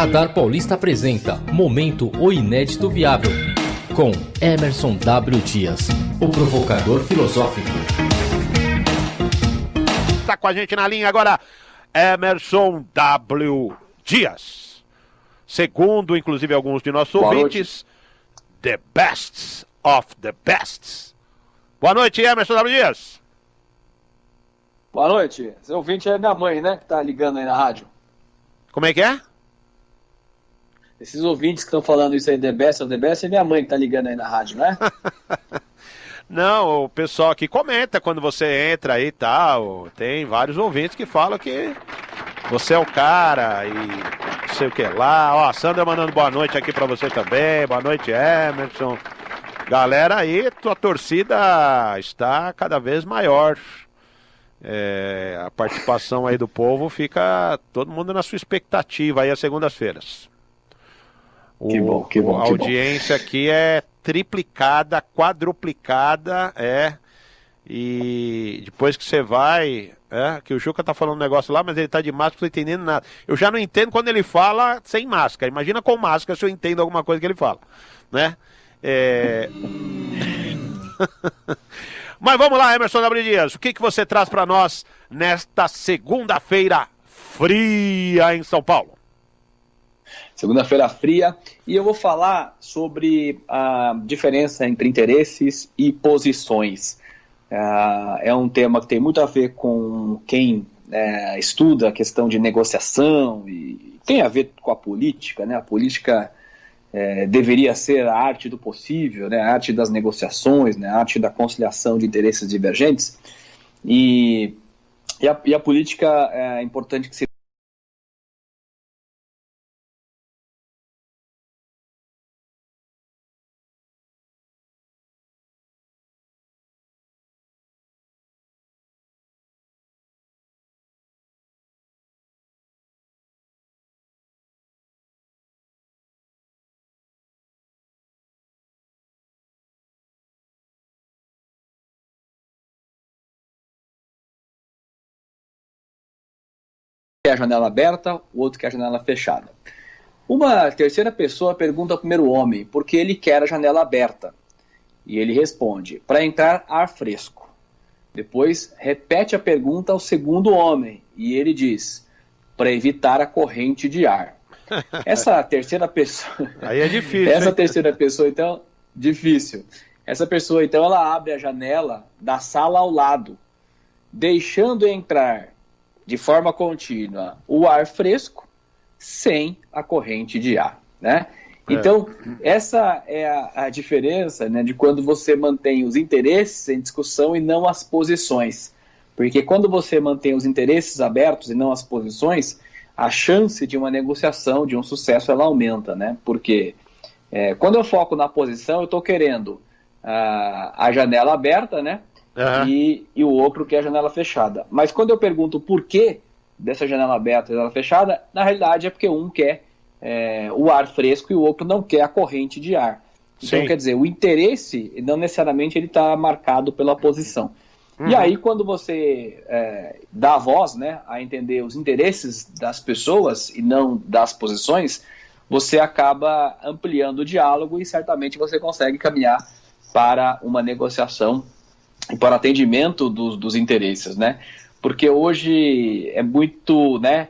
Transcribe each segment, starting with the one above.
Radar Paulista apresenta Momento o Inédito Viável, com Emerson W. Dias, o provocador filosófico. Está com a gente na linha agora, Emerson W. Dias. Segundo, inclusive, alguns de nossos ouvintes, the best of the best. Boa noite, Emerson W. Dias. Boa noite. Esse ouvinte é minha mãe, né? Que tá ligando aí na rádio. Como é que é? Esses ouvintes que estão falando isso aí, the best of the best, é minha mãe que tá ligando aí na rádio, né? Não, o pessoal aqui comenta quando você entra aí e tal. Tem vários ouvintes que falam que você é o cara e não sei o que lá. Ó, a Sandra mandando boa noite aqui pra você também. Boa noite, Emerson. Galera aí, tua torcida está cada vez maior. A participação aí do povo fica todo mundo na sua expectativa aí às segundas-feiras. Que bom. A audiência aqui é triplicada, quadruplicada, e depois que você vai, que o Juca tá falando um negócio lá, mas ele tá de máscara, não tô entendendo nada. Eu já não entendo quando ele fala sem máscara, imagina com máscara se eu entendo alguma coisa que ele fala, né? Mas vamos lá, Emerson W. Dias, o que você traz para nós nesta segunda-feira fria em São Paulo? Segunda-feira fria, e eu vou falar sobre a diferença entre interesses e posições. É um tema que tem muito a ver com quem estuda a questão de negociação e tem a ver com a política, né? A política deveria ser a arte do possível, né? A arte das negociações, né? A arte da conciliação de interesses divergentes. E a política é importante que se quer a janela aberta, o outro quer a janela fechada. Uma terceira pessoa pergunta ao primeiro homem por que ele quer a janela aberta. E ele responde, para entrar ar fresco. Depois repete a pergunta ao segundo homem e ele diz, para evitar a corrente de ar. Essa terceira pessoa... Aí é difícil. Essa terceira pessoa, então, difícil. Essa pessoa, então, ela abre a janela da sala ao lado, deixando entrar de forma contínua o ar fresco sem a corrente de ar, né? Então, essa é a diferença, né, de quando você mantém os interesses em discussão e não as posições. Porque quando você mantém os interesses abertos e não as posições, a chance de uma negociação, de um sucesso, ela aumenta, né? Porque quando eu foco na posição, eu estou querendo a janela aberta, né? Uhum. E o outro quer a janela fechada. Mas quando eu pergunto o porquê dessa janela aberta e janela fechada, na realidade é porque um quer o ar fresco e o outro não quer a corrente de ar. Então, quer dizer, o interesse não necessariamente ele está marcado pela posição. Uhum. E aí, quando você dá a voz, né, a entender os interesses das pessoas e não das posições, você acaba ampliando o diálogo e certamente você consegue caminhar para uma negociação e para atendimento dos interesses, né? Porque hoje é muito, né,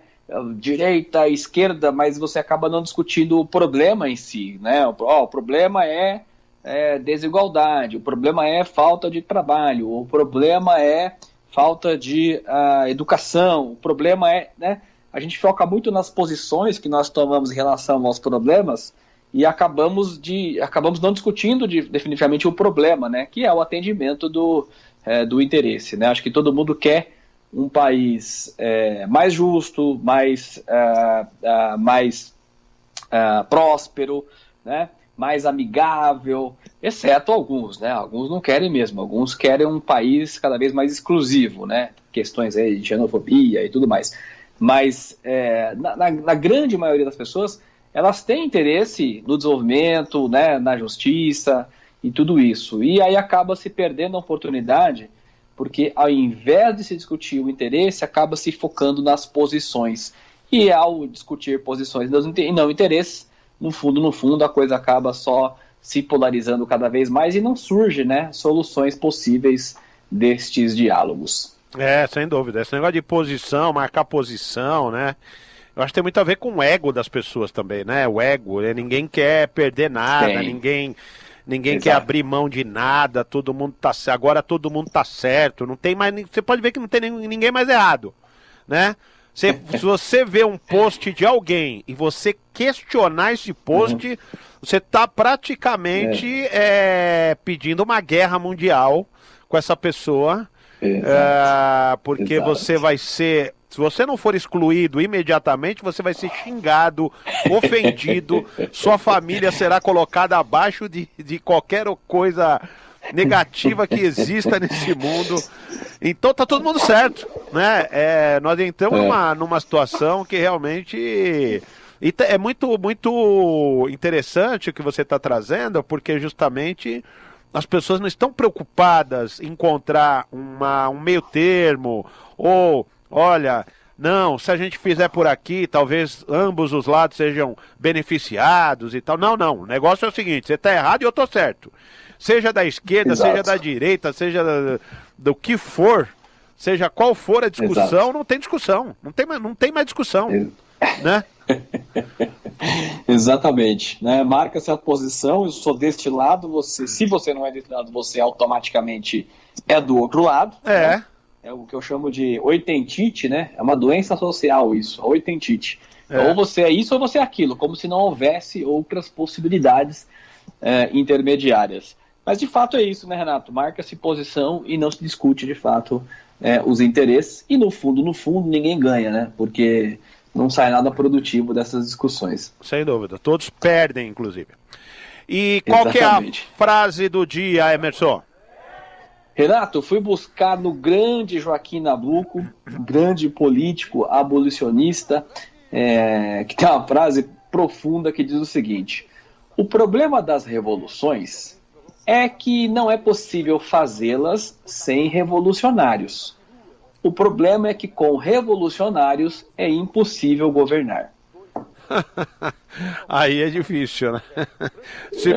direita, esquerda, mas você acaba não discutindo o problema em si, né? O problema é desigualdade, o problema é falta de trabalho, o problema é falta de educação, o problema né? A gente foca muito nas posições que nós tomamos em relação aos problemas e acabamos não discutindo definitivamente o problema, né? Que é o atendimento do interesse, né? Acho que todo mundo quer um país mais justo, mais próspero, né? Mais amigável, exceto alguns, né? Alguns não querem mesmo, alguns querem um país cada vez mais exclusivo, né? Questões aí de xenofobia e tudo mais. Mas na grande maioria das pessoas, elas têm interesse no desenvolvimento, né? Na justiça e tudo isso. E aí acaba se perdendo a oportunidade, porque ao invés de se discutir o interesse, acaba se focando nas posições. E ao discutir posições e não interesses, no fundo, a coisa acaba só se polarizando cada vez mais e não surge, né, soluções possíveis destes diálogos. Sem dúvida. Esse negócio de posição, marcar posição, né? Eu acho que tem muito a ver com o ego das pessoas também, né? O ego, né? Ninguém quer perder nada, ninguém quer abrir mão de nada, todo mundo tá certo. Agora todo mundo tá certo, não tem mais. Você pode ver que não tem ninguém mais errado, né? Se você vê um post de alguém e você questionar esse post, você tá praticamente pedindo uma guerra mundial com essa pessoa, porque você vai ser. Se você não for excluído imediatamente, você vai ser xingado, ofendido, sua família será colocada abaixo de qualquer coisa negativa que exista nesse mundo. Então tá todo mundo certo, né? Nós entramos numa situação que realmente... E é muito, muito interessante o que você está trazendo, porque justamente as pessoas não estão preocupadas em encontrar um meio termo, ou... Olha, não, se a gente fizer por aqui, talvez ambos os lados sejam beneficiados e tal. Não, o negócio é o seguinte, você está errado e eu estou certo. Seja da esquerda, seja da direita, seja do que for, seja qual for a discussão, não tem discussão. Não tem mais discussão, né? Exatamente, né? Marca-se a posição, eu sou deste lado, se você não é deste lado, você automaticamente é do outro lado. Né? É o que eu chamo de oitentite, né? É uma doença social isso, a oitentite. Ou você é isso ou você é aquilo, como se não houvesse outras possibilidades intermediárias. Mas de fato é isso, né, Renato? Marca-se posição e não se discute de fato os interesses. E no fundo, ninguém ganha, né? Porque não sai nada produtivo dessas discussões. Sem dúvida, todos perdem, inclusive. E qual que é a frase do dia, Emerson? Renato, eu fui buscar no grande Joaquim Nabuco, grande político abolicionista, que tem uma frase profunda que diz o seguinte: o problema das revoluções é que não é possível fazê-las sem revolucionários. O problema é que com revolucionários é impossível governar. Aí é difícil, né? Você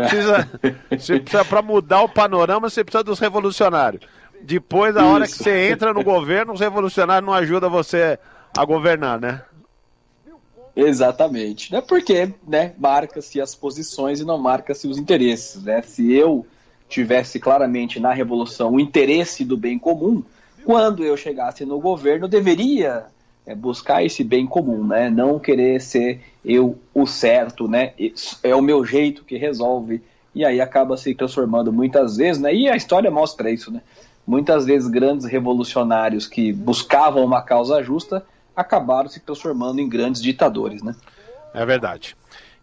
precisa para mudar o panorama, você precisa dos revolucionários. Depois, a hora que você entra no governo, os revolucionários não ajudam você a governar, né? Exatamente. É porque, né, marca-se as posições e não marca-se os interesses, né? Se eu tivesse claramente na revolução o interesse do bem comum, quando eu chegasse no governo, eu deveria buscar esse bem comum, né? Não querer ser eu o certo, né? É o meu jeito que resolve, e aí acaba se transformando muitas vezes, né? E a história mostra isso, né? Muitas vezes grandes revolucionários que buscavam uma causa justa acabaram se transformando em grandes ditadores, né? É verdade,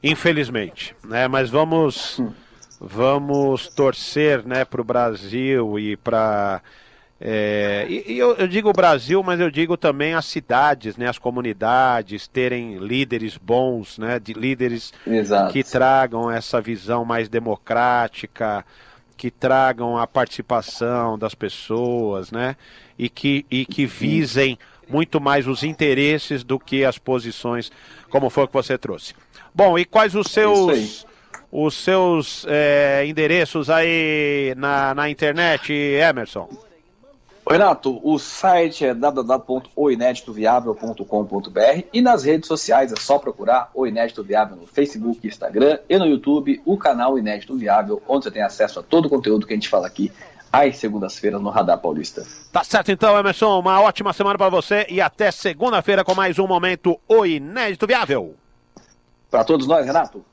infelizmente, né? Mas vamos torcer, né, para o Brasil e para eu digo o Brasil, mas eu digo também as cidades, né, as comunidades terem líderes bons, né, de líderes que tragam essa visão mais democrática, que tragam a participação das pessoas, né, e que visem muito mais os interesses do que as posições, como foi o que você trouxe. Bom, e quais os seus endereços aí na internet, Emerson? Renato, o site é www.oineditoviável.com.br e nas redes sociais é só procurar o Inédito Viável no Facebook, Instagram e no YouTube, o canal Inédito Viável, onde você tem acesso a todo o conteúdo que a gente fala aqui às segundas-feiras no Radar Paulista. Tá certo então, Emerson, uma ótima semana para você e até segunda-feira com mais um Momento O Inédito Viável. Para todos nós, Renato.